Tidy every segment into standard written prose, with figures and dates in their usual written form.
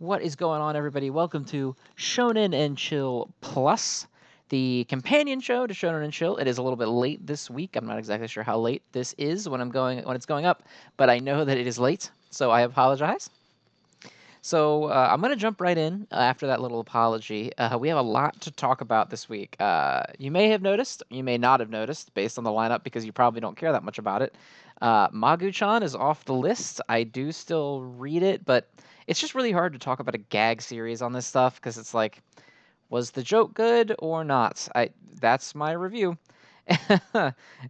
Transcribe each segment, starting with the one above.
What is going on, everybody? Welcome to Shonen N Chill Plus, the companion show to Shonen N Chill. It is a little bit late this week. I'm not exactly sure how late this is when it's going up, but I know that it is late, so I apologize. So I'm going to jump right in after that little apology. We have a lot to talk about this week. You may have noticed, you may not have noticed, based on the lineup, because you probably don't care that much about it. Magu-chan is off the list. I do still read it, but it's just really hard to talk about a gag series on this stuff because it's like, was the joke good or not? That's my review.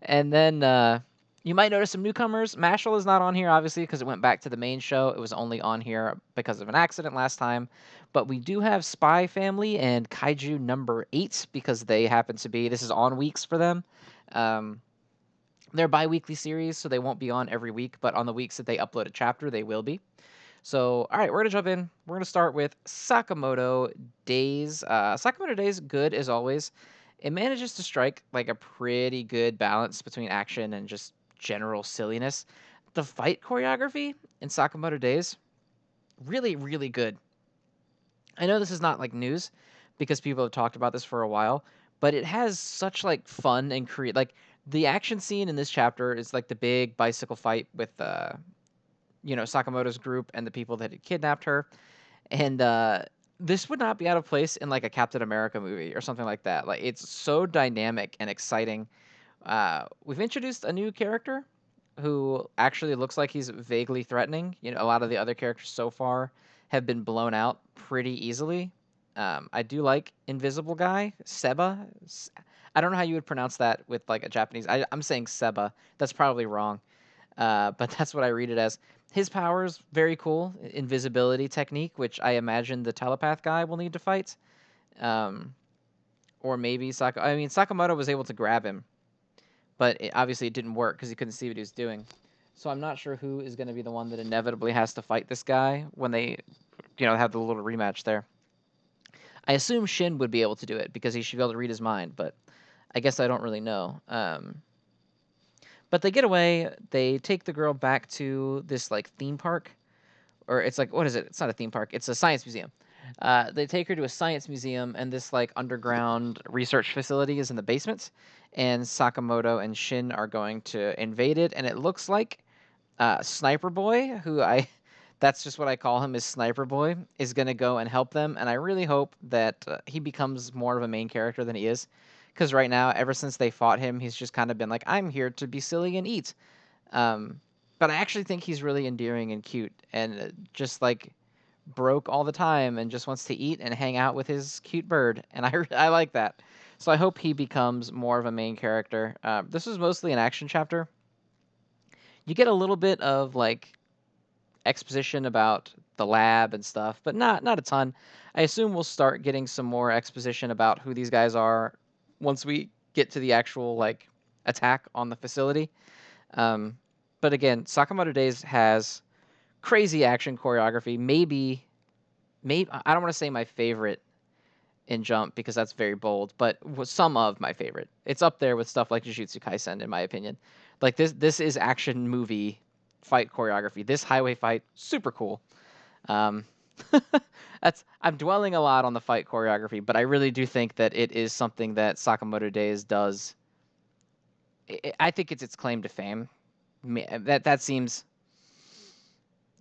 And then you might notice some newcomers. Mashal is not on here, obviously, because it went back to the main show. It was only on here because of an accident last time. But we do have Spy Family and Kaiju number 8 because they happen to be, this is on weeks for them. They're bi-weekly series, so they won't be on every week, but on the weeks that they upload a chapter, they will be. So, all right, we're going to jump in. We're going to start with Sakamoto Days. Sakamoto Days, good as always. It manages to strike like a pretty good balance between action and just general silliness. The fight choreography in Sakamoto Days, really, really good. I know this is not like news because people have talked about this for a while, but it has such like fun and create like the action scene in this chapter is like the big bicycle fight with Sakamoto's group and the people that had kidnapped her. And this would not be out of place in like a Captain America movie or something like that. Like it's so dynamic and exciting. We've introduced a new character who actually looks like he's vaguely threatening. A lot of the other characters so far have been blown out pretty easily. I do like Invisible Guy, Seba. I don't know how you would pronounce that with like a Japanese. I'm saying Seba. That's probably wrong, but that's what I read it as. His powers very cool, invisibility technique, which I imagine the telepath guy will need to fight. Or maybe Sakamoto was able to grab him, but obviously it didn't work because he couldn't see what he was doing. So I'm not sure who is going to be the one that inevitably has to fight this guy when they, have the little rematch there. I assume Shin would be able to do it because he should be able to read his mind, but I guess I don't really know. But they get away. They take the girl back to this like theme park, or it's like, what is it? It's not a theme park. It's a science museum. They take her to a science museum, and this like underground research facility is in the basement. And Sakamoto and Shin are going to invade it, and it looks like Sniper Boy, who that's just what I call him, is Sniper Boy, is going to go and help them. And I really hope that he becomes more of a main character than he is. Because right now, ever since they fought him, he's just kind of been like, I'm here to be silly and eat. But I actually think he's really endearing and cute and just like broke all the time and just wants to eat and hang out with his cute bird. And I like that. So I hope he becomes more of a main character. This is mostly an action chapter. You get a little bit of like exposition about the lab and stuff, but not a ton. I assume we'll start getting some more exposition about who these guys are once we get to the actual like attack on the facility. But again, Sakamoto Days has crazy action choreography. Maybe I don't want to say my favorite in Jump because that's very bold, but some of my favorite. It's up there with stuff like Jujutsu Kaisen, in my opinion. Like this is action movie fight choreography. This highway fight, super cool. I'm dwelling a lot on the fight choreography, but I really do think that it is something that Sakamoto Days does. I think it's its claim to fame. That seems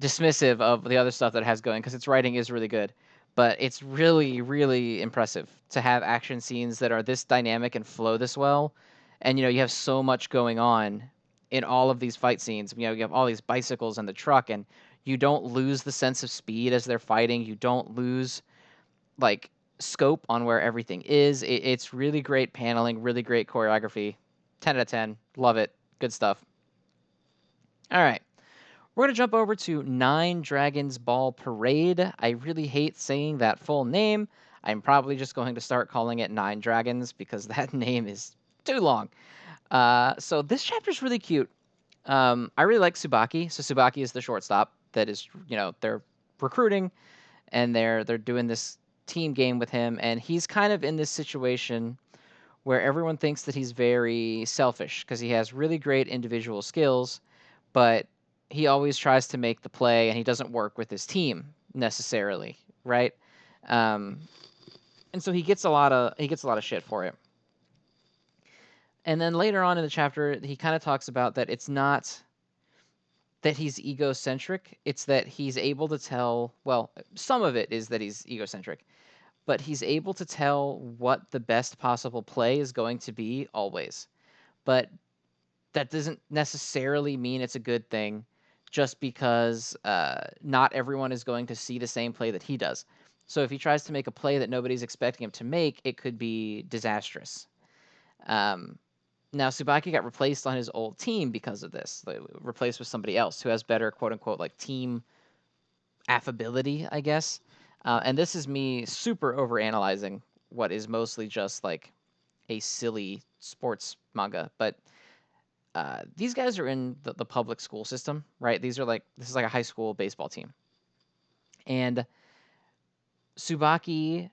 dismissive of the other stuff that it has going because its writing is really good, but it's really, really impressive to have action scenes that are this dynamic and flow this well. And you have so much going on in all of these fight scenes. You have all these bicycles and the truck, and you don't lose the sense of speed as they're fighting. You don't lose like scope on where everything is. It's really great paneling, really great choreography. 10 out of 10. Love it. Good stuff. All right. We're going to jump over to Nine Dragons Ball Parade. I really hate saying that full name. I'm probably just going to start calling it Nine Dragons because that name is too long. So this chapter is really cute. I really like Tsubaki. So Tsubaki is the shortstop that is, they're recruiting and they're doing this team game with him. And he's kind of in this situation where everyone thinks that he's very selfish because he has really great individual skills, but he always tries to make the play and he doesn't work with his team necessarily, right? Um, and so he gets a lot of shit for it. And then later on in the chapter, he kind of talks about that it's not that he's egocentric, it's that he's able to tell, well, some of it is that he's egocentric, but he's able to tell what the best possible play is going to be always. But that doesn't necessarily mean it's a good thing just because not everyone is going to see the same play that he does. So if he tries to make a play that nobody's expecting him to make, it could be disastrous. Um, Now, Tsubaki got replaced on his old team because of this, replaced with somebody else who has better, quote unquote, like team affability, I guess. And this is me super overanalyzing what is mostly just like a silly sports manga. But these guys are in the public school system, right? This is like a high school baseball team. And Tsubaki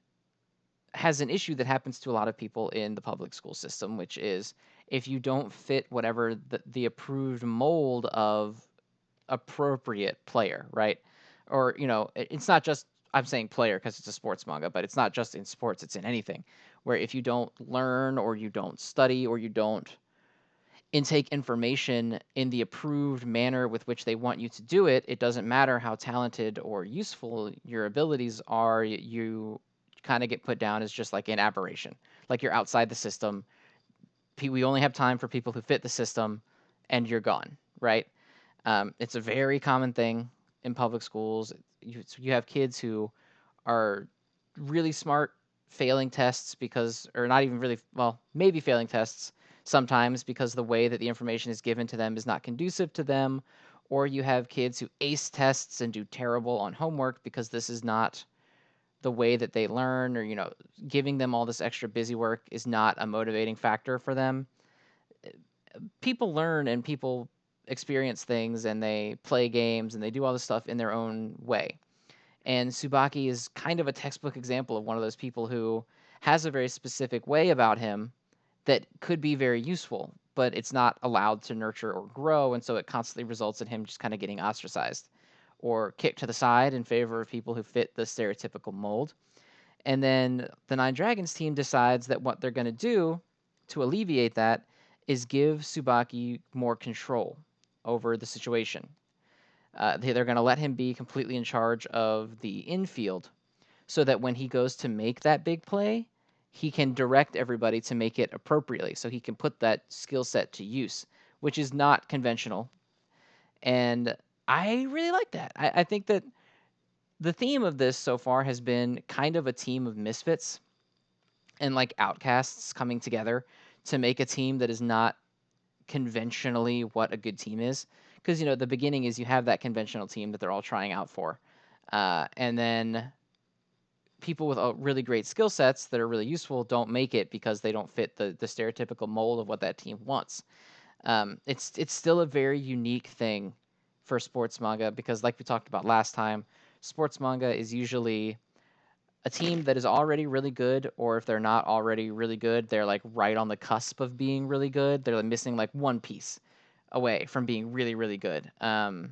has an issue that happens to a lot of people in the public school system, which is if you don't fit whatever the approved mold of appropriate player, right? Or, it's not just, I'm saying player because it's a sports manga, but it's not just in sports, it's in anything. Where if you don't learn or you don't study or you don't intake information in the approved manner with which they want you to do it, it doesn't matter how talented or useful your abilities are, you kind of get put down as just like an aberration. Like you're outside the system. We only have time for people who fit the system, and you're gone, right? It's a very common thing in public schools. You have kids who are really smart, failing tests because, or not even really, well, maybe failing tests sometimes because the way that the information is given to them is not conducive to them. Or you have kids who ace tests and do terrible on homework because this is not the way that they learn, or, giving them all this extra busy work is not a motivating factor for them. People learn and people experience things and they play games and they do all this stuff in their own way. And Tsubaki is kind of a textbook example of one of those people who has a very specific way about him that could be very useful, but it's not allowed to nurture or grow. And so it constantly results in him just kind of getting ostracized or kicked to the side in favor of people who fit the stereotypical mold. And then the Nine Dragons team decides that what they're going to do to alleviate that is give Tsubaki more control over the situation. They're going to let him be completely in charge of the infield so that when he goes to make that big play, he can direct everybody to make it appropriately. So he can put that skill set to use, which is not conventional. And I really like that. I think that the theme of this so far has been kind of a team of misfits and like outcasts coming together to make a team that is not conventionally what a good team is. Because, the beginning is you have that conventional team that they're all trying out for. And then people with really great skill sets that are really useful don't make it because they don't fit the stereotypical mold of what that team wants. It's still a very unique thing for sports manga because, like we talked about last time, sports manga is usually a team that is already really good, or if they're not already really good, they're like right on the cusp of being really good. They're like missing like one piece away from being really, really good. And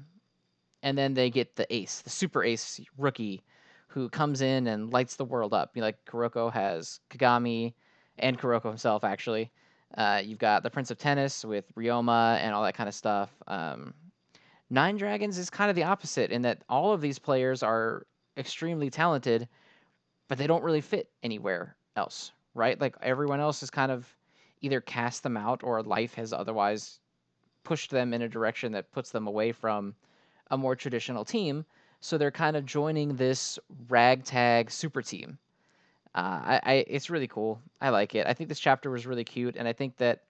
then they get the ace, the super ace rookie who comes in and lights the world up. Like Kuroko has Kagami and Kuroko himself, actually. You've got the Prince of Tennis with Ryoma and all that kind of stuff. Nine Dragons is kind of the opposite in that all of these players are extremely talented, but they don't really fit anywhere else, right? Like everyone else has kind of either cast them out or life has otherwise pushed them in a direction that puts them away from a more traditional team. So they're kind of joining this ragtag super team. It's really cool. I like it. I think this chapter was really cute, and I think that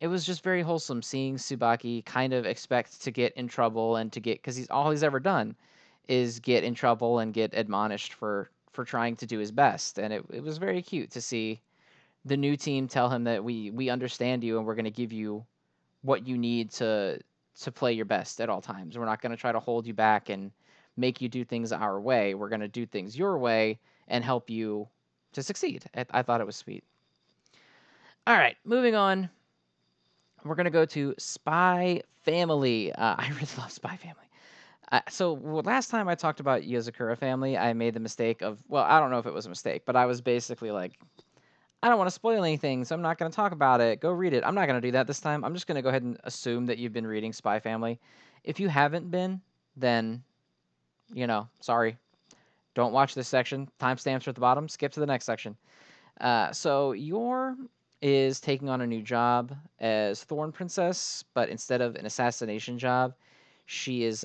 it was just very wholesome seeing Tsubaki kind of expect to get in trouble and to get, because he's all he's ever done is get in trouble and get admonished for trying to do his best. And it was very cute to see the new team tell him that we understand you and we're going to give you what you need to play your best at all times. We're not going to try to hold you back and make you do things our way. We're going to do things your way and help you to succeed. I thought it was sweet. All right, moving on. We're going to go to Spy Family. I really love Spy Family. Last time I talked about Yozakura family, I made the mistake of, well, I don't know if it was a mistake, but I was basically like, I don't want to spoil anything, so I'm not going to talk about it. Go read it. I'm not going to do that this time. I'm just going to go ahead and assume that you've been reading Spy Family. If you haven't been, then, sorry. Don't watch this section. Timestamps are at the bottom. Skip to the next section. So Yor is taking on a new job as Thorn Princess, but instead of an assassination job, she is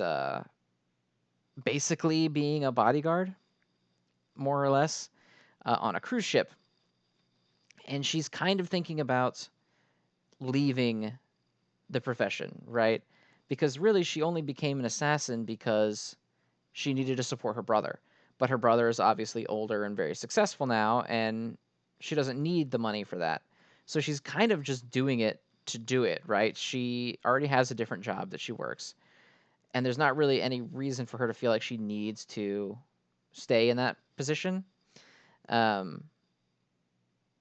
basically being a bodyguard, more or less, on a cruise ship. And she's kind of thinking about leaving the profession, right? Because really, she only became an assassin because she needed to support her brother. But her brother is obviously older and very successful now, and she doesn't need the money for that. So she's kind of just doing it to do it, right? She already has a different job that she works, and there's not really any reason for her to feel like she needs to stay in that position. Um,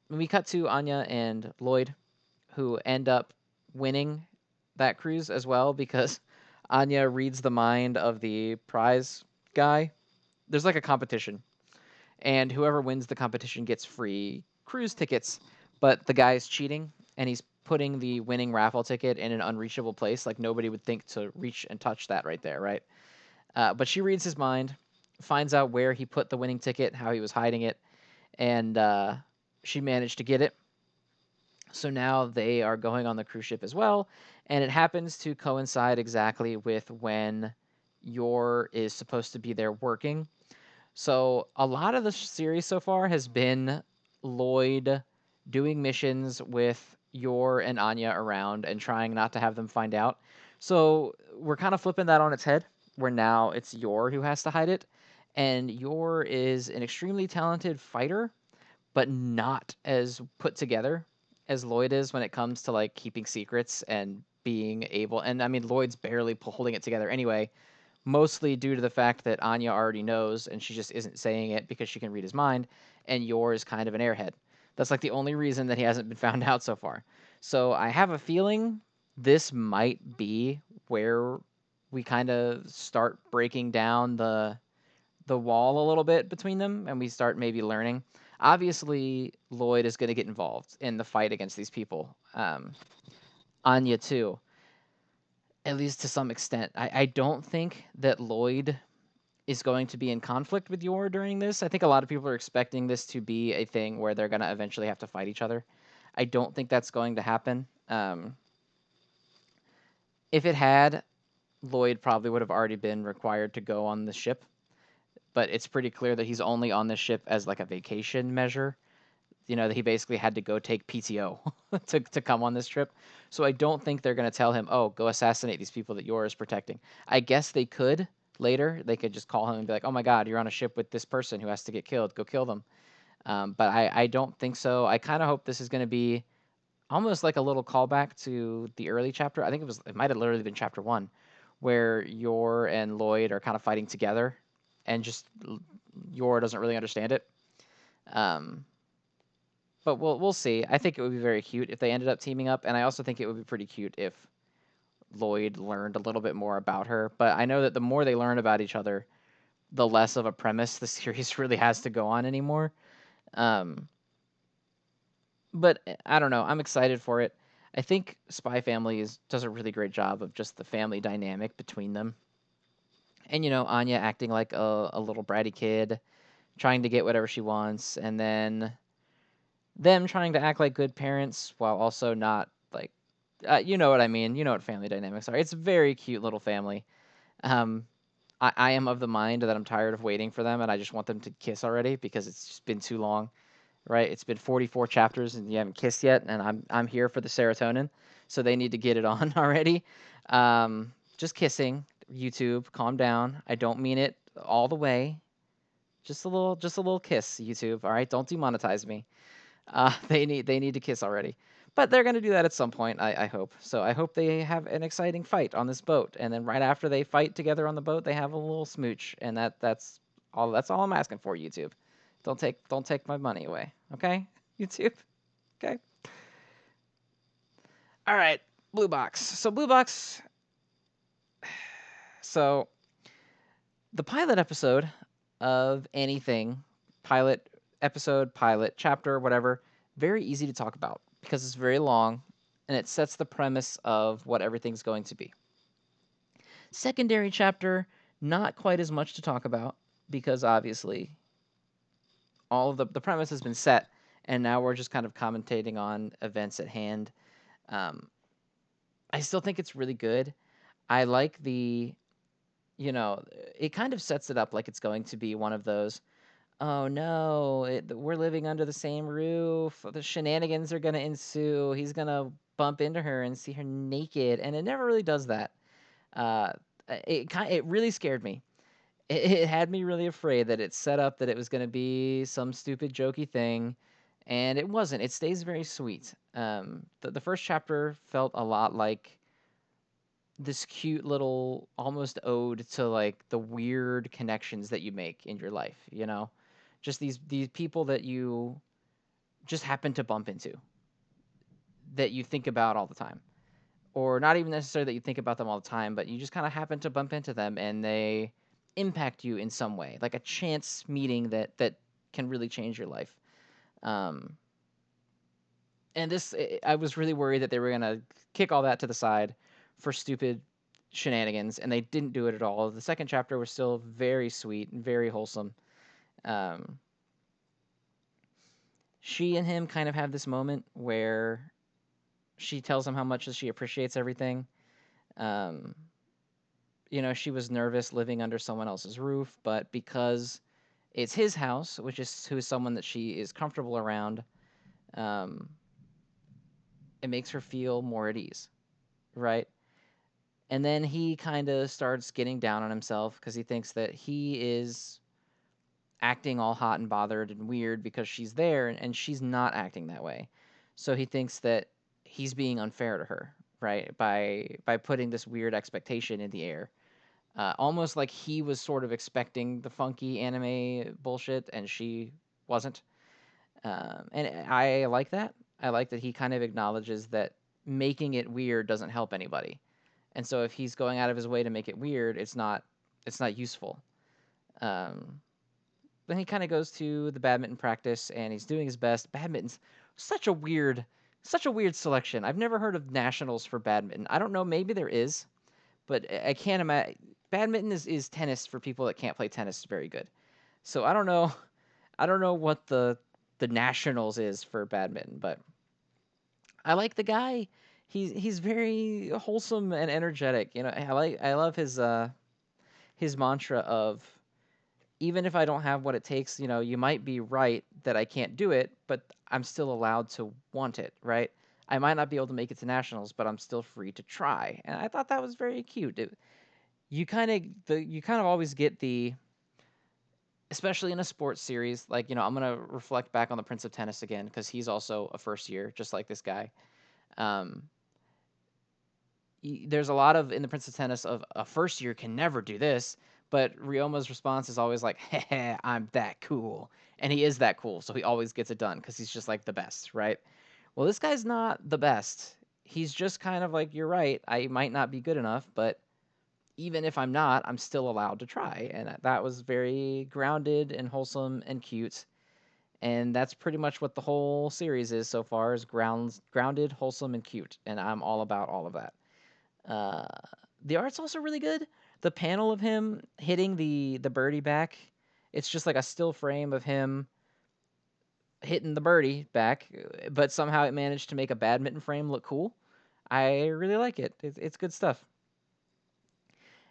when we cut to Anya and Lloyd, who end up winning that cruise as well because Anya reads the mind of the prize guy. There's like a competition, and whoever wins the competition gets free cruise tickets. But the guy's cheating, and he's putting the winning raffle ticket in an unreachable place. Like nobody would think to reach and touch that right there, right? But she reads his mind, finds out where he put the winning ticket, how he was hiding it, and she managed to get it. So now they are going on the cruise ship as well, and it happens to coincide exactly with when Yor is supposed to be there working. So a lot of the series so far has been Lloyd doing missions with Yor and Anya around and trying not to have them find out. So we're kind of flipping that on its head, where now it's Yor who has to hide it. And Yor is an extremely talented fighter, but not as put together as Lloyd is when it comes to like keeping secrets and being able. And I mean, Lloyd's barely holding it together anyway, mostly due to the fact that Anya already knows and she just isn't saying it because she can read his mind, and Yor is kind of an airhead. That's like the only reason that he hasn't been found out so far. So I have a feeling this might be where we kind of start breaking down the wall a little bit between them and we start maybe learning. Obviously, Lloyd is going to get involved in the fight against these people. Anya, too, at least to some extent. I don't think that Lloyd is going to be in conflict with Yor during this. I think a lot of people are expecting this to be a thing where they're going to eventually have to fight each other. I don't think that's going to happen. If it had, Lloyd probably would have already been required to go on the ship, but it's pretty clear that he's only on the ship as like a vacation measure. That he basically had to go take PTO to come on this trip. So I don't think they're going to tell him, oh, go assassinate these people that Yor is protecting. I guess they could later. They could just call him and be like, oh my God, you're on a ship with this person who has to get killed. Go kill them. But I don't think so. I kind of hope this is going to be almost like a little callback to the early chapter. I think it might have literally been chapter 1, where Yor and Lloyd are kind of fighting together, and just Yor doesn't really understand it. But we'll see. I think it would be very cute if they ended up teaming up, and I also think it would be pretty cute if Lloyd learned a little bit more about her. But I know that the more they learn about each other, the less of a premise the series really has to go on anymore. Um, but I don't know. I'm excited for it. I think Spy Family does a really great job of just the family dynamic between them. And Anya acting like a little bratty kid, trying to get whatever she wants, and then them trying to act like good parents while also not like, you know what I mean. You know what family dynamics are. It's a very cute little family. Um, I am of the mind that I'm tired of waiting for them, and I just want them to kiss already because it's just been too long, right? It's been 44 chapters and you haven't kissed yet, and I'm here for the serotonin, so they need to get it on already. Just kissing. YouTube, calm down. I don't mean it all the way. Just a little kiss, YouTube. All right, don't demonetize me. They need to kiss already, but they're going to do that at some point. I hope. So I hope they have an exciting fight on this boat, and then right after they fight together on the boat, they have a little smooch, and that's all. That's all I'm asking for, YouTube. Don't take my money away, okay? YouTube. Okay. All right. Blue box. So blue box. So The pilot episode of anything, pilot episode, pilot chapter, whatever, very easy to talk about because it's very long and it sets the premise of what everything's going to be. Secondary chapter, not quite as much to talk about because obviously all of the premise has been set and now we're just kind of commentating on events at hand. Um, I still think it's really good. I like you know, it kind of sets it up like it's going to be one of those, oh no, we're living under the same roof. The shenanigans are going to ensue. He's going to bump into her and see her naked. And it never really does that. Uh, it really scared me. It had me really afraid that it set up that it was going to be some stupid jokey thing. And it wasn't. It stays very sweet. The first chapter felt a lot like this cute little almost ode to like the weird connections that you make in your life, you know? Just these people that you just happen to bump into that you think about all the time. Or not even necessarily that you think about them all the time, but you just kind of happen to bump into them and they impact you in some way, like a chance meeting that can really change your life. Um, and I was really worried that they were gonna kick all that to the side for stupid shenanigans, and they didn't do it at all. The second chapter was still very sweet and very wholesome. Um, she and him kind of have this moment where she tells him how much she appreciates everything. Um, she was nervous living under someone else's roof, but because it's his house, which is who is someone that she is comfortable around, um, it makes her feel more at ease, right? And then he kind of starts getting down on himself because he thinks that he is acting all hot and bothered and weird because she's there and she's not acting that way. So he thinks that he's being unfair to her, right? By putting this weird expectation in the air. Almost like he was sort of expecting the funky anime bullshit and she wasn't. And I like that. I like that he kind of acknowledges that making it weird doesn't help anybody. And so if he's going out of his way to make it weird, it's not useful. Um, then he kind of goes to the badminton practice and he's doing his best. Badminton's such a weird selection. I've never heard of nationals for badminton. I don't know, maybe there is, but I can't imagine. Badminton is tennis for people that can't play tennis very good. So I don't know. I don't know what the nationals is for badminton, but I like the guy. He's very wholesome and energetic. I love his mantra of even if I don't have what it takes, you might be right that I can't do it, but I'm still allowed to want it, right? I might not be able to make it to nationals, but I'm still free to try. And I thought that was very cute. You kind of always get especially in a sports series, like, I'm going to reflect back on the Prince of Tennis again because he's also a first year just like this guy. Um there's a lot of in the Prince of Tennis of a first year can never do this, but Ryoma's response is always like, "Hey, I'm that cool," and he is that cool, so he always gets it done because he's just like the best, right? Well, this guy's not the best. He's just kind of like, "You're right. I might not be good enough, but even if I'm not, I'm still allowed to try," and that was very grounded and wholesome and cute. And that's pretty much what the whole series is so far is grounded, wholesome, and cute. And I'm all about all of that. Uh, the art's also really good. The panel of him hitting the birdie back, it's just like a still frame of him hitting the birdie back, but somehow it managed to make a badminton frame look cool. I really like it. It's good stuff.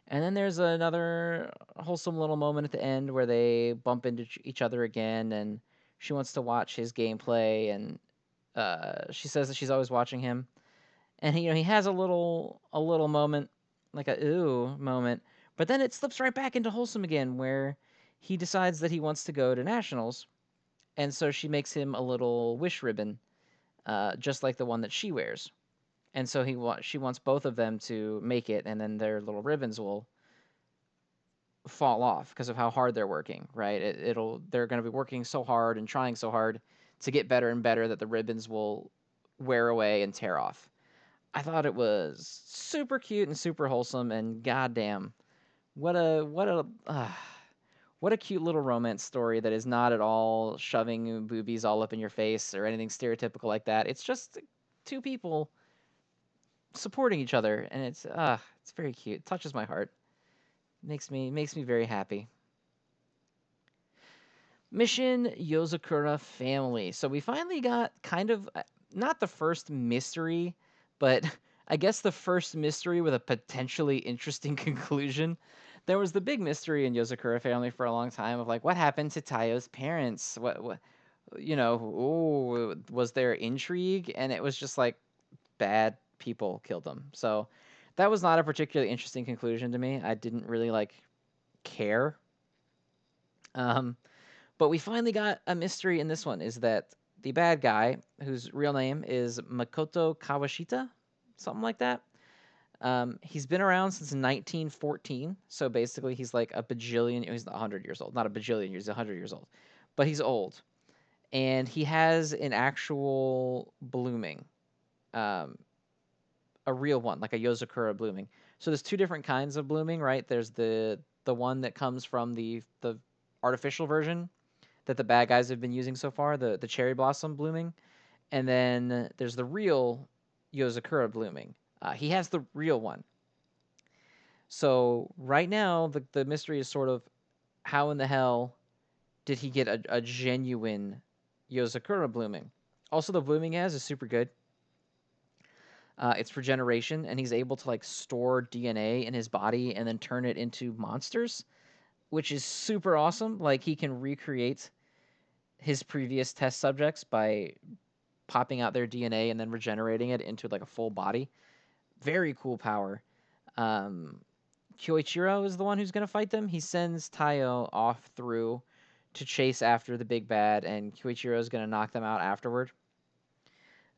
And then there's another wholesome little moment at the end where they bump into each other again, and she wants to watch his gameplay, and she says that she's always watching him, and he has a little moment, like a ooh moment, but then it slips right back into wholesome again, where he decides that he wants to go to nationals, and so she makes him a little wish ribbon, just like the one that she wears, and so she wants both of them to make it, and then their little ribbons will fall off because of how hard they're working, right? They're going to be working so hard and trying so hard to get better and better that the ribbons will wear away and tear off. I thought it was super cute and super wholesome, and goddamn, What a cute little romance story that is not at all shoving boobies all up in your face or anything stereotypical like that. It's just two people supporting each other, and it's very cute. It touches my heart. Makes me very happy. Mission Yozakura family. So we finally got kind of not the first mystery, but I guess the first mystery with a potentially interesting conclusion. There was the big mystery in Yozakura family for a long time of like what happened to Tayo's parents? What was there intrigue? And it was just like bad people killed them. So that was not a particularly interesting conclusion to me. I didn't really like care. Um, but we finally got a mystery in this one is that the bad guy, whose real name is Makoto Kawashita, something like that. He's been around since 1914, so basically he's like a bajillion. He's 100 years old, not a bajillion years, 100 years old, but he's old, and he has an actual blooming, um, a real one, like a Yozakura blooming. So there's two different kinds of blooming, right? There's the one that comes from the artificial version that the bad guys have been using so far, the cherry blossom blooming, and then there's the real Yozakura blooming. He has the real one. So right now, the mystery is sort of how in the hell did he get a genuine Yozakura blooming? Also, the blooming he has is super good. It's regeneration, and he's able to like store DNA in his body and then turn it into monsters, which is super awesome. Like he can recreate his previous test subjects by popping out their DNA and then regenerating it into like a full body. Very cool power. Um, Kyoichiro is the one who's going to fight them. He sends Taiyo off through to chase after the big bad, and Kyoichiro is going to knock them out afterward.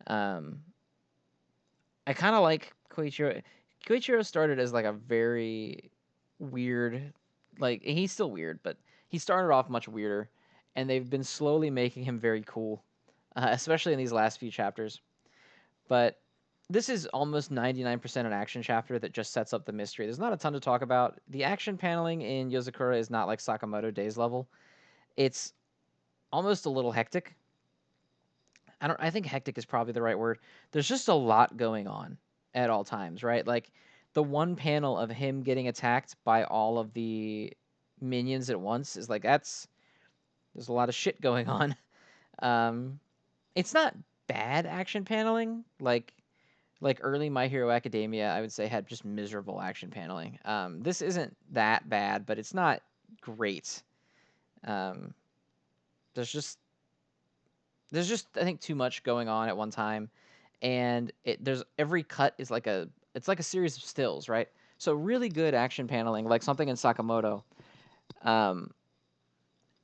Um, I kind of like Koichiro. Koichiro started as like a very weird, like he's still weird, but he started off much weirder, and they've been slowly making him very cool, especially in these last few chapters. But this is almost 99% an action chapter that just sets up the mystery. There's not a ton to talk about. The action paneling in Yozakura is not like Sakamoto Days level. It's almost a little hectic. I think hectic is probably the right word. There's just a lot going on at all times, right? Like the one panel of him getting attacked by all of the minions at once is like there's a lot of shit going on. Um, it's not bad action paneling like early My Hero Academia, I would say had just miserable action paneling. This isn't that bad, but it's not great. Um, there's just I think too much going on at one time, and there's every cut is like it's like a series of stills, right? So really good action paneling, like something in Sakamoto. Um,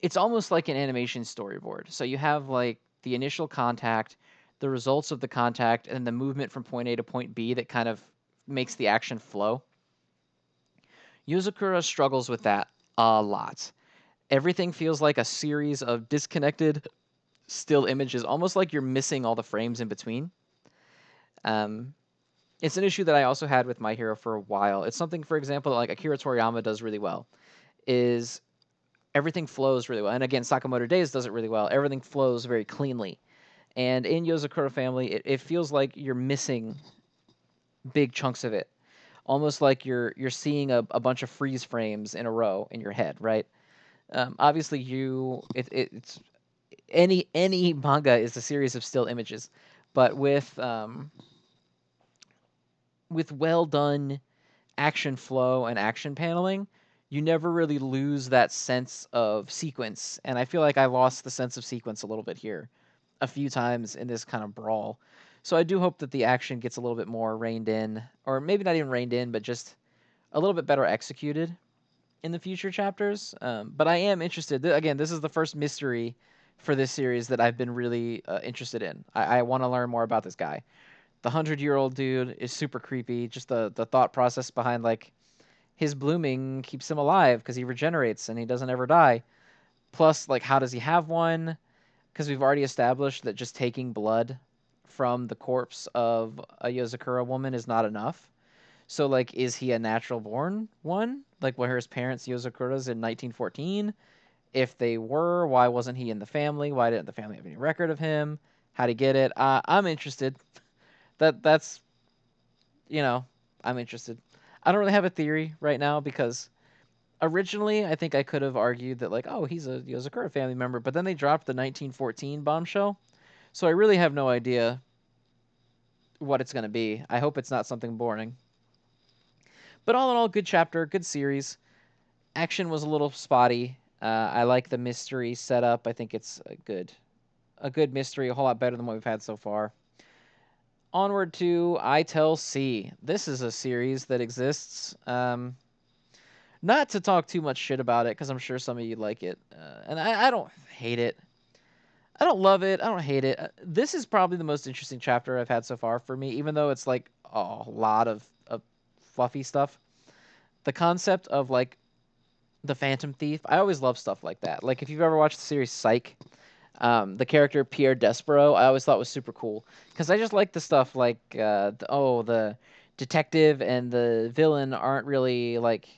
it's almost like an animation storyboard. So you have like the initial contact, the results of the contact, and the movement from point A to point B that kind of makes the action flow. Yuzakura struggles with that a lot. Everything feels like a series of disconnected still images, almost like you're missing all the frames in between. Um, it's an issue that I also had with My Hero for a while. It's something, for example, that like Akira Toriyama does really well. Is everything flows really well, and again, Sakamoto Days does it really well. Everything flows very cleanly, and in Yozakura Family, it feels like you're missing big chunks of it, almost like you're seeing a bunch of freeze frames in a row in your head, right? Obviously, it's any manga is a series of still images, but with well done action flow and action paneling, you never really lose that sense of sequence. And I feel like I lost the sense of sequence a little bit here, a few times in this kind of brawl. So I do hope that the action gets a little bit more reined in, or maybe not even reined in, but just a little bit better executed in the future chapters. But I am interested. Again, this is the first mystery for this series that I've been really interested in. I want to learn more about this guy. The 100-year-old dude is super creepy. Just the thought process behind like his blooming keeps him alive because he regenerates and he doesn't ever die. Plus, like, how does he have one? Because we've already established that just taking blood from the corpse of a Yozakura woman is not enough. So like, is he a natural born one? Like, were his parents Yozakura's in 1914? If they were, why wasn't he in the family? Why didn't the family have any record of him? How'd he get it? I'm interested. That's you know, I'm interested. I don't really have a theory right now because originally I think I could have argued that like, oh, he's a Yozakura family member, but then they dropped the 1914 bombshell, so I really have no idea what it's gonna be. I hope it's not something boring. But all in all, good chapter, good series. Action was a little spotty. I like the mystery setup. I think it's a good mystery, a whole lot better than what we've had so far. Onward to I Tell C. This is a series that exists. Not to talk too much shit about it, because I'm sure some of you like it, and I don't hate it. I don't love it. I don't hate it. This is probably the most interesting chapter I've had so far for me, even though it's like a lot of fluffy stuff. The concept of like the Phantom Thief. I always love stuff like that. Like if you've ever watched the series Psych, the character Pierre Despero, I always thought was super cool because I just like the stuff like the detective and the villain aren't really like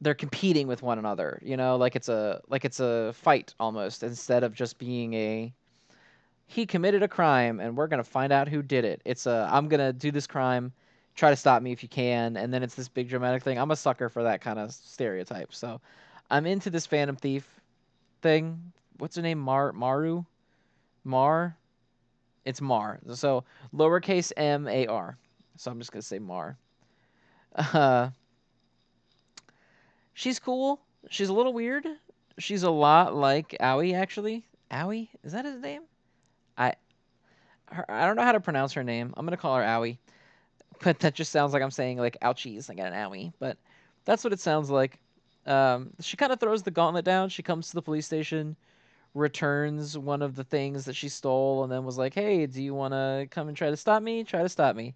they're competing with one another. You know, like it's a fight almost instead of just being a he committed a crime and we're gonna find out who did it. It's a I'm gonna do this crime, try to stop me if you can, and then it's this big dramatic thing. I'm a sucker for that kind of stereotype. So I'm into this Phantom Thief thing. What's her name? Maru? Mar? It's Mar. So lowercase M-A-R. So I'm just gonna say Mar. Uh, she's cool. She's a little weird. She's a lot like Aoi actually. Aoi? Is that his name? I I don't know how to pronounce her name. I'm gonna call her Aoi. But that just sounds like I'm saying like ouchies. I got an Aoi. But that's what it sounds like. She kind of throws the gauntlet down. She comes to the police station, returns one of the things that she stole, and then was like, "Hey, do you want to come and try to stop me? Try to stop me."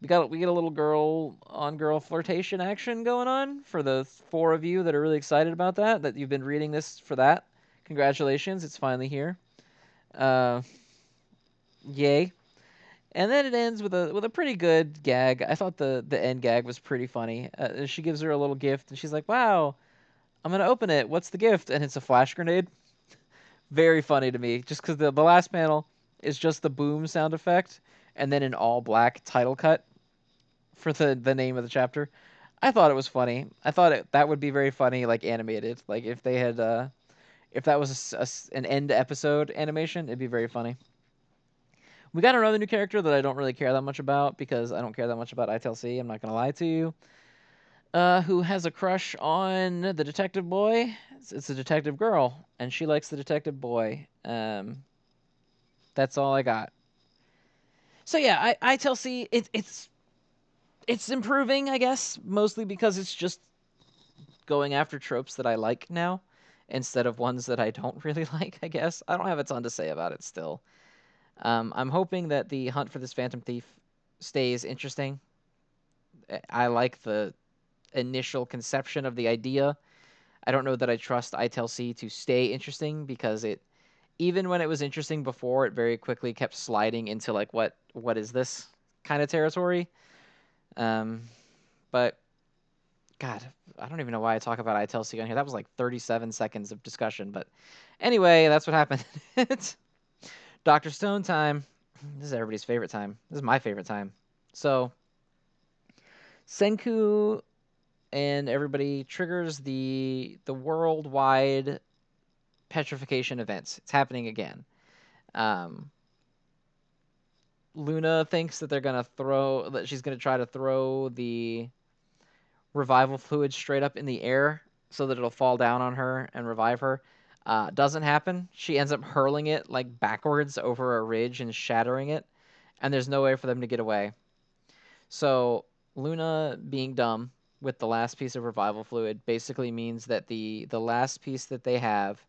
We get a little girl on girl flirtation action going on for the four of you that are really excited about that you've been reading this for that. Congratulations, it's finally here. Uh, Yay! And then it ends with a pretty good gag. I thought the end gag was pretty funny. She gives her a little gift, and she's like, "Wow, I'm gonna open it. What's the gift?" And it's a flash grenade. Very funny to me, just because the last panel is just the boom sound effect, and then an all black title cut for the name of the chapter. I thought it was funny. I thought that would be very funny, like animated. Like if they had if that was an end episode animation, it'd be very funny. We got another new character that I don't really care that much about because I don't care that much about ITLC. I'm not gonna lie to you. Who has a crush on the detective boy? It's a detective girl, and she likes the detective boy. That's all I got. So yeah, ITLC it's improving, I guess, mostly because it's just going after tropes that I like now instead of ones that I don't really like. I guess I don't have a ton to say about it still. I'm hoping that the hunt for this Phantom Thief stays interesting. I like the initial conception of the idea. I don't know that I trust ITLC to stay interesting because it even when it was interesting before, it very quickly kept sliding into like what is this kind of territory. Um, but God, I don't even know why I talk about ITLC on here. That was like 37 seconds of discussion. But anyway, that's what happened. It's Dr. Stone time. This is everybody's favorite time. This is my favorite time. So Senku and everybody triggers the worldwide petrification events. It's happening again. Um, Luna thinks that she's gonna try to throw the revival fluid straight up in the air so that it'll fall down on her and revive her. Doesn't happen. She ends up hurling it like backwards over a ridge and shattering it, and there's no way for them to get away. So Luna, being dumb with the last piece of revival fluid, basically means that the last piece that they have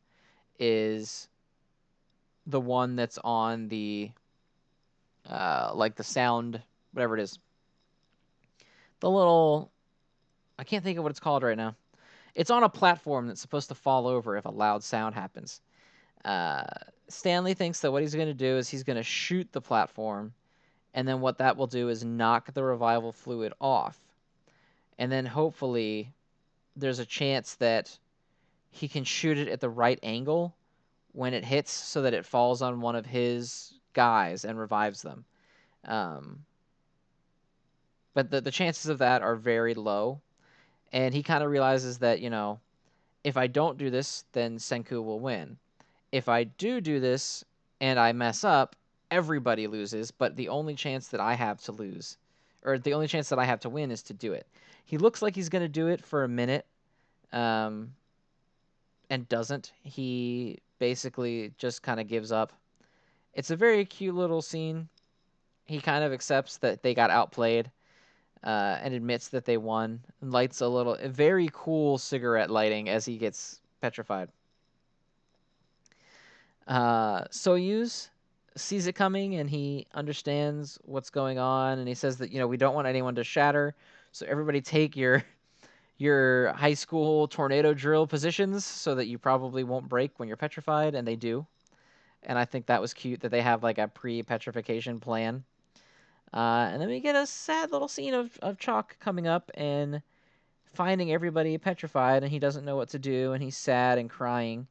is the one that's on the like the sound, whatever it is, the little I can't think of what it's called right now. It's on a platform that's supposed to fall over if a loud sound happens. Uh, Stanley thinks that what he's going to do is he's going to shoot the platform, and then what that will do is knock the revival fluid off, and then hopefully there's a chance that he can shoot it at the right angle when it hits so that it falls on one of his guys and revives them. Um, but the chances of that are very low. And he kind of realizes that, if I don't do this, then Senku will win. If I do this and I mess up, everybody loses, but the only chance that I have to lose, or the only chance that I have to win, is to do it. He looks like he's going to do it for a minute, um, and doesn't. He basically just kind of gives up. It's a very cute little scene. He kind of accepts that they got outplayed, and admits that they won, and lights a very cool cigarette lighting as he gets petrified. Soyuz sees it coming, and he understands what's going on, and he says that, we don't want anyone to shatter, so everybody take your high school tornado drill positions so that you probably won't break when you're petrified, and they do. And I think that was cute that they have like a pre-petrification plan. And then we get a sad little scene of Chalk coming up and finding everybody petrified, and he doesn't know what to do, and he's sad and crying.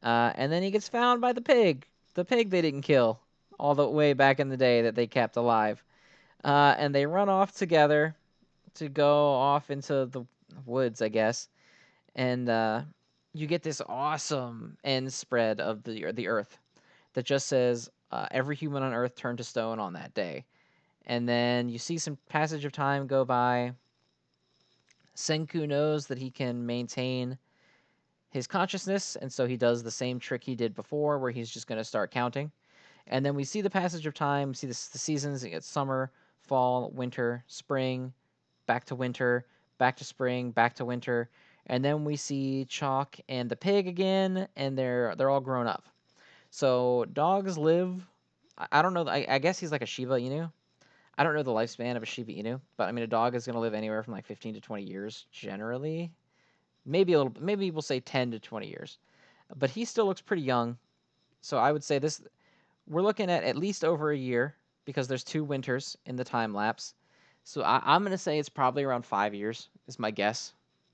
And then he gets found by the pig they didn't kill all the way back in the day that they kept alive. And they run off together to go off into the woods, I guess. And you get this awesome end spread of the Earth that just says every human on Earth turned to stone on that day. And then you see some passage of time go by. Senku knows that he can maintain his consciousness, and so he does the same trick he did before, where he's just going to start counting. And then we see the passage of time, see the seasons. It's summer, fall, winter, spring, back to winter, back to spring, back to winter, and then we see Chalk and the pig again, and they're all grown up. So dogs live. I don't know. I guess he's like a Shiba Inu. I don't know the lifespan of a Shiba Inu, but I mean a dog is going to live anywhere from like 15 to 20 years generally. Maybe a little. Maybe we'll say 10 to 20 years. But he still looks pretty young. So I would say this. We're looking at least over a year because there's 2 winters in the time lapse. So I'm going to say it's probably around 5 years is my guess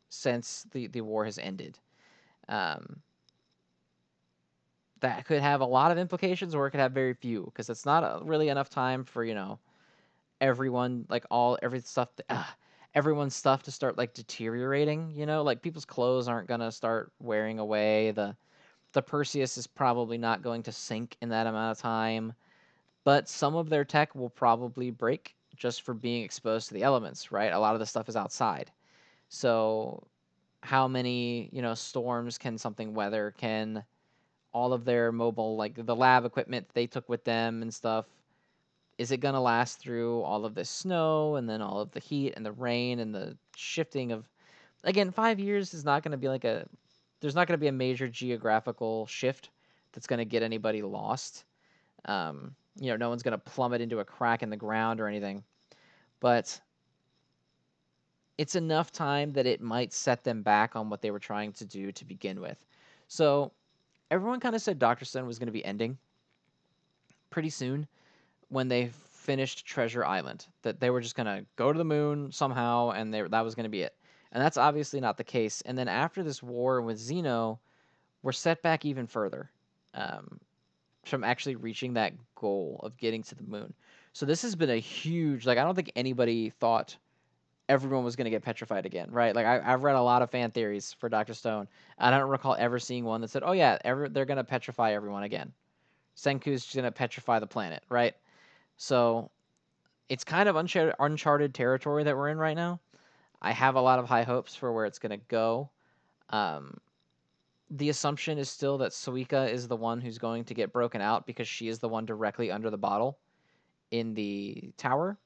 since the war has ended. Um, that could have a lot of implications, or it could have very few, because it's not really enough time for everyone, like every stuff, everyone's stuff to start like deteriorating. Like people's clothes aren't gonna start wearing away. The Perseus is probably not going to sink in that amount of time, but some of their tech will probably break just for being exposed to the elements, right? A lot of the stuff is outside. So how many, storms can something weather? Can all of their mobile, like the lab equipment they took with them and stuff, is it going to last through all of this snow and then all of the heat and the rain and the shifting of, again, 5 years is not going to be there's not going to be a major geographical shift that's going to get anybody lost. No one's going to plummet into a crack in the ground or anything, but it's enough time that it might set them back on what they were trying to do to begin with. So everyone kind of said Dr. Stone was going to be ending pretty soon when they finished Treasure Island, that they were just going to go to the moon somehow, and that was going to be it. And that's obviously not the case. And then after this war with Zeno, we're set back even further from actually reaching that goal of getting to the moon. So this has been a huge, I don't think anybody thought everyone was going to get petrified again, right? Like I've read a lot of fan theories for Dr. Stone. I don't recall ever seeing one that said, "Oh yeah, they're going to petrify everyone again. Senku's going to petrify the planet," right? So it's kind of uncharted territory that we're in right now. I have a lot of high hopes for where it's going to go. The assumption is still that Suika is the one who's going to get broken out because she is the one directly under the bottle in the tower.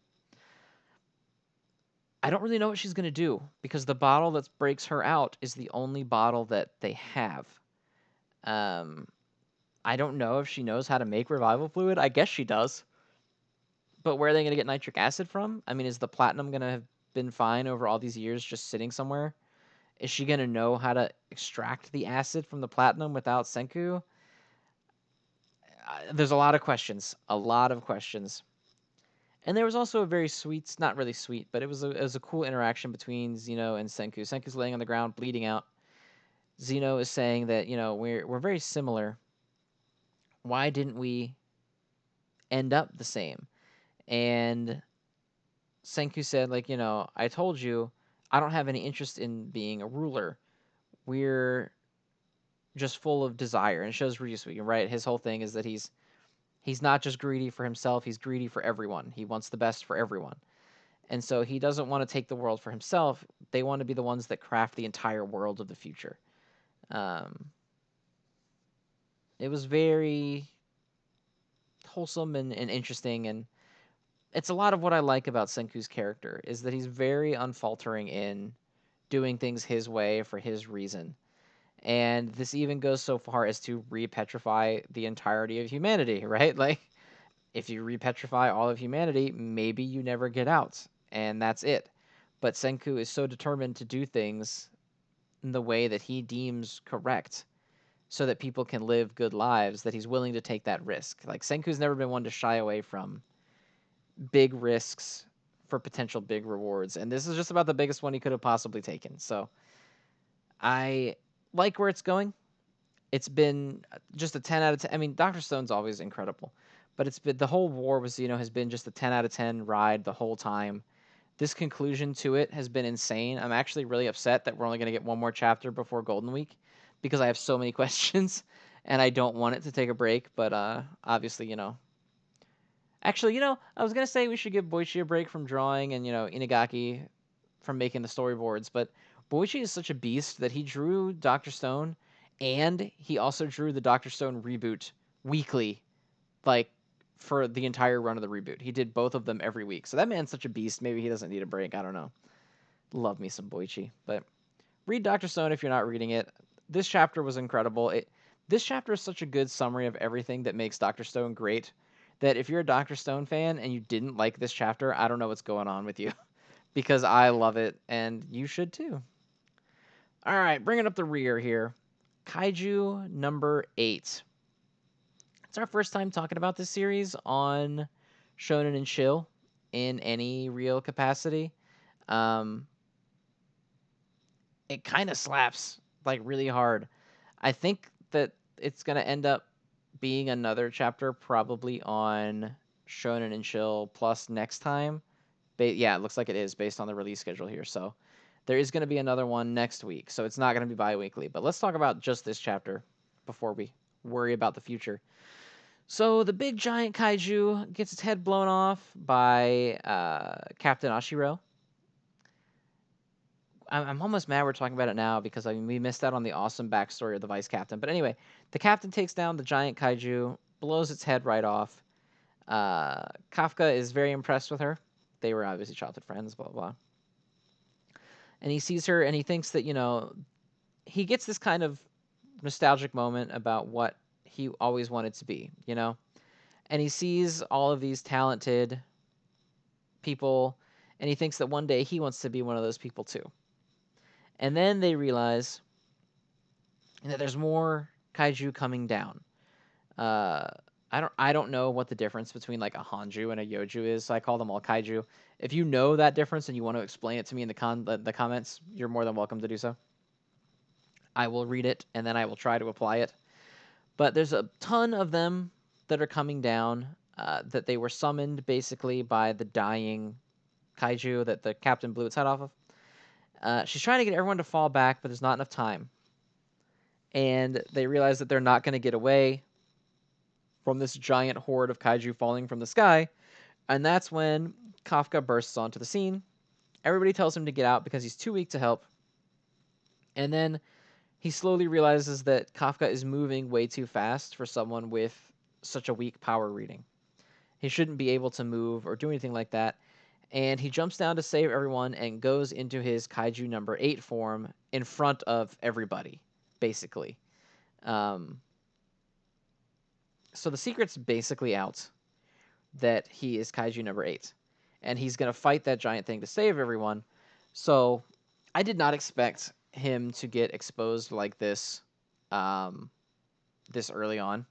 I don't really know what she's going to do because the bottle that breaks her out is the only bottle that they have. I don't know if she knows how to make revival fluid. I guess she does. But where are they going to get nitric acid from? I mean, is the platinum going to have been fine over all these years just sitting somewhere? Is she going to know how to extract the acid from the platinum without Senku? There's a lot of questions. A lot of questions. And there was also a very sweet, not really sweet, but it was a cool interaction between Zeno and Senku. Senku's laying on the ground, bleeding out. Zeno is saying that, we're very similar. Why didn't we end up the same? And Senku said, like, I told you, I don't have any interest in being a ruler. We're just full of desire. And it shows Ryusuke, right? His whole thing is that he's not just greedy for himself, he's greedy for everyone. He wants the best for everyone. And so he doesn't want to take the world for himself. They want to be the ones that craft the entire world of the future. Um, it was very wholesome and interesting, and it's a lot of what I like about Senku's character is that he's very unfaltering in doing things his way for his reason. And this even goes so far as to repetrify the entirety of humanity, right? Like, if you repetrify all of humanity, maybe you never get out, and that's it. But Senku is so determined to do things in the way that he deems correct so that people can live good lives that he's willing to take that risk. Like, Senku's never been one to shy away from big risks for potential big rewards, and this is just about the biggest one he could have possibly taken. So I like where it's going. It's been just a 10 out of 10. I mean, Dr. Stone's always incredible, but it's been the whole war was, has been just a 10 out of 10 ride the whole time. This conclusion to it has been insane. I'm actually really upset that we're only going to get one more chapter before Golden Week because I have so many questions and I don't want it to take a break, but obviously, actually, I was going to say we should give Boichi a break from drawing and, Inagaki from making the storyboards, but Boichi is such a beast that he drew Dr. Stone and he also drew the Dr. Stone reboot weekly, like for the entire run of the reboot. He did both of them every week. So that man's such a beast. Maybe he doesn't need a break. I don't know. Love me some Boichi. But read Dr. Stone if you're not reading it. This chapter was incredible. This chapter is such a good summary of everything that makes Dr. Stone great that if you're a Dr. Stone fan and you didn't like this chapter, I don't know what's going on with you because I love it and you should too. All right, bringing up the rear here. Kaiju number 8. It's our first time talking about this series on Shonen and Chill in any real capacity. Um, it kind of slaps like really hard. I think that it's gonna end up being another chapter probably on Shonen and Chill Plus next time. Yeah, it looks like it is based on the release schedule here. So there is going to be another one next week. So it's not going to be bi-weekly. But let's talk about just this chapter before we worry about the future. So the big giant kaiju gets its head blown off by Captain Ashiro. I'm almost mad we're talking about it now because we missed out on the awesome backstory of the vice captain. But anyway, the captain takes down the giant kaiju, blows its head right off. Kafka is very impressed with her. They were obviously childhood friends, blah, blah. And he sees her and he thinks that, he gets this kind of nostalgic moment about what he always wanted to be, And he sees all of these talented people and he thinks that one day he wants to be one of those people too. And then they realize that there's more kaiju coming down. I don't know what the difference between like a Hanju and a Yoju is, so I call them all kaiju. If you know that difference and you want to explain it to me in the comments, you're more than welcome to do so. I will read it and then I will try to apply it. But there's a ton of them that are coming down. That they were summoned basically by the dying kaiju that the captain blew its head off of. She's trying to get everyone to fall back, but there's not enough time. And they realize that they're not going to get away from this giant horde of kaiju falling from the sky. And that's when Kafka bursts onto the scene. Everybody tells him to get out because he's too weak to help. And then he slowly realizes that Kafka is moving way too fast for someone with such a weak power reading. He shouldn't be able to move or do anything like that. And he jumps down to save everyone and goes into his Kaiju number 8 form in front of everybody, basically. So the secret's basically out that he is Kaiju number 8. And he's going to fight that giant thing to save everyone. So I did not expect him to get exposed like this this early on.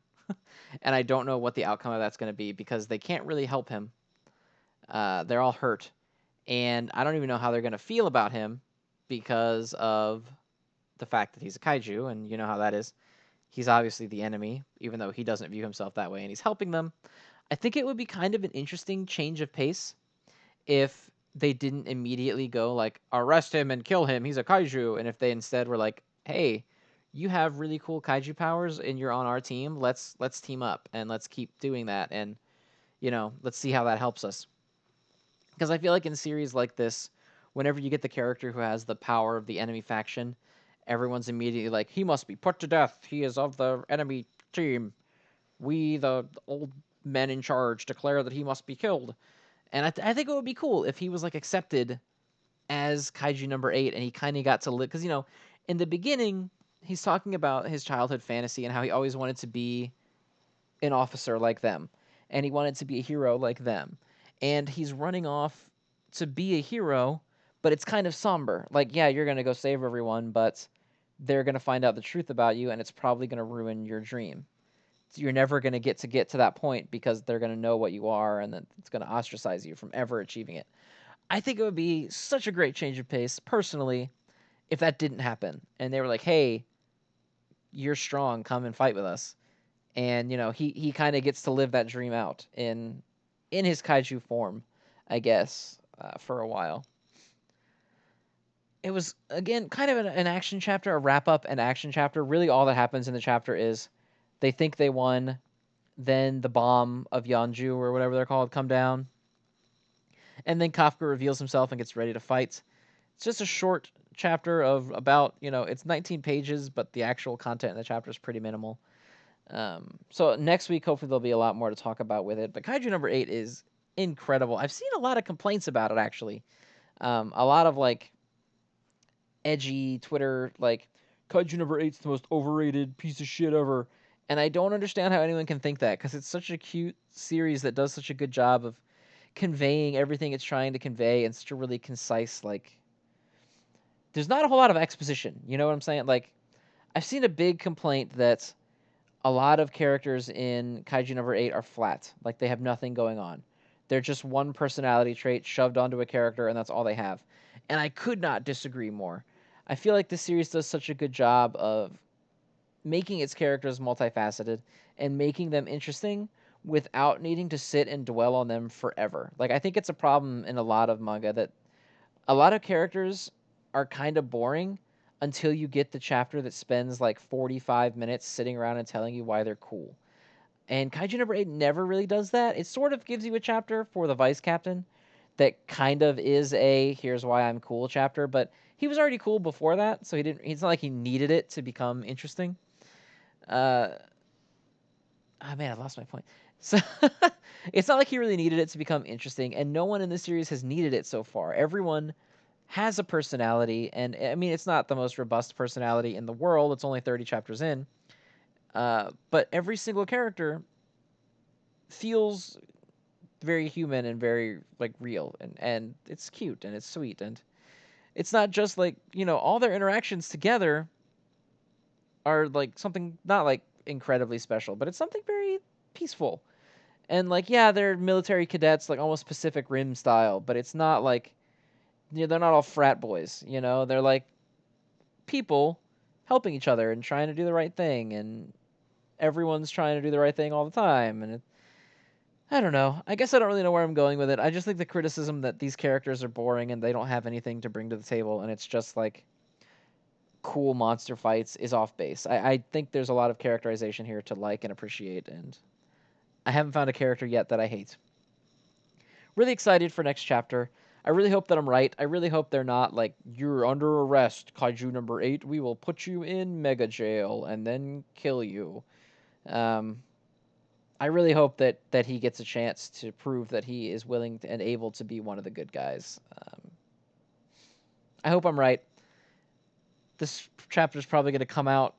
And I don't know what the outcome of that's going to be because they can't really help him. They're all hurt, and I don't even know how they're gonna feel about him because of the fact that he's a kaiju, and you know how that is. He's obviously the enemy, even though he doesn't view himself that way, and he's helping them. I think it would be kind of an interesting change of pace if they didn't immediately go like arrest him and kill him. He's a kaiju, and if they instead were like, hey, you have really cool kaiju powers and you're on our team. Let's team up and let's keep doing that, and let's see how that helps us. Because I feel like in series like this, whenever you get the character who has the power of the enemy faction, everyone's immediately like, he must be put to death. He is of the enemy team. We, the old men in charge, declare that he must be killed. And I think it would be cool if he was like accepted as Kaiju number 8 and he kind of got to live. Because, in the beginning, he's talking about his childhood fantasy and how he always wanted to be an officer like them. And he wanted to be a hero like them. And he's running off to be a hero, but it's kind of somber. Like, yeah, you're going to go save everyone, but they're going to find out the truth about you, and it's probably going to ruin your dream. So you're never going to get to that point because they're going to know what you are, and then it's going to ostracize you from ever achieving it. I think it would be such a great change of pace, personally, if that didn't happen. And they were like, hey, you're strong, come and fight with us. And, he kind of gets to live that dream out in his kaiju form, I guess, for a while. It was, again, kind of an action chapter, a wrap-up and action chapter. Really all that happens in the chapter is they think they won, then the bomb of Yeonju, or whatever they're called, come down, and then Kafka reveals himself and gets ready to fight. It's just a short chapter of about, it's 19 pages, but the actual content in the chapter is pretty minimal. So next week, hopefully there'll be a lot more to talk about with it. But Kaiju number 8 is incredible. I've seen a lot of complaints about it, actually. A lot of, like, edgy Twitter, like, Kaiju number 8's the most overrated piece of shit ever. And I don't understand how anyone can think that, because it's such a cute series that does such a good job of conveying everything it's trying to convey in such a really concise, like, there's not a whole lot of exposition. You know what I'm saying? Like, I've seen a big complaint that a lot of characters in Kaiju number 8 are flat. Like, they have nothing going on. They're just one personality trait shoved onto a character, and that's all they have. And I could not disagree more. I feel like this series does such a good job of making its characters multifaceted and making them interesting without needing to sit and dwell on them forever. Like, I think it's a problem in a lot of manga that a lot of characters are kind of boring until you get the chapter that spends like 45 minutes sitting around and telling you why they're cool. And Kaiju number 8 never really does that. It sort of gives you a chapter for the vice captain that kind of is a here's why I'm cool chapter, but he was already cool before that, so it's not like he needed it to become interesting. Uh man, I lost my point. So it's not like he really needed it to become interesting, and no one in this series has needed it so far. Everyone has a personality, and I mean, it's not the most robust personality in the world. It's only 30 chapters in. But every single character feels very human and very, like, real, and it's cute and it's sweet, and it's not just like, all their interactions together are like something not like incredibly special, but it's something very peaceful. And, like, yeah, they're military cadets, like almost Pacific Rim style, but it's not like, they're not all frat boys, they're like people helping each other and trying to do the right thing, and everyone's trying to do the right thing all the time. And I don't know. I guess I don't really know where I'm going with it. I just think the criticism that these characters are boring and they don't have anything to bring to the table, and it's just like cool monster fights, is off base. I think there's a lot of characterization here to like and appreciate, and I haven't found a character yet that I hate. Really excited for next chapter. I really hope that I'm right. I really hope they're not like, you're under arrest, Kaiju number 8. We will put you in mega jail and then kill you. I really hope that he gets a chance to prove that he is willing and able to be one of the good guys. I hope I'm right. This chapter is probably going to come out.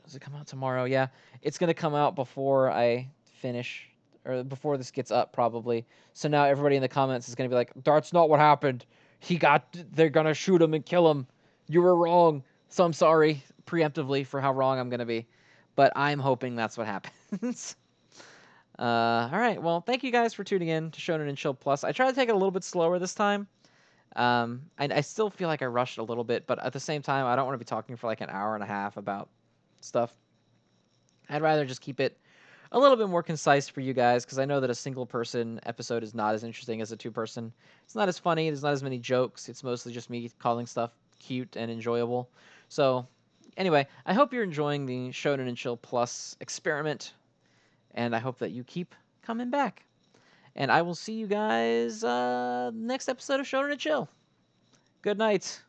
Does it come out tomorrow? Yeah. It's going to come out before I finish, or before this gets up, probably. So now everybody in the comments is going to be like, that's not what happened. They're going to shoot him and kill him. You were wrong. So I'm sorry preemptively for how wrong I'm going to be. But I'm hoping that's what happens. All right. Well, thank you guys for tuning in to Shonen N Chill Plus. I tried to take it a little bit slower this time. I still feel like I rushed a little bit, but at the same time, I don't want to be talking for like an hour and a half about stuff. I'd rather just keep it a little bit more concise for you guys because I know that a single person episode is not as interesting as a two person. It's not as funny. There's not as many jokes. It's mostly just me calling stuff cute and enjoyable. So, anyway, I hope you're enjoying the Shonen and Chill Plus experiment, and I hope that you keep coming back. And I will see you guys next episode of Shonen and Chill. Good night.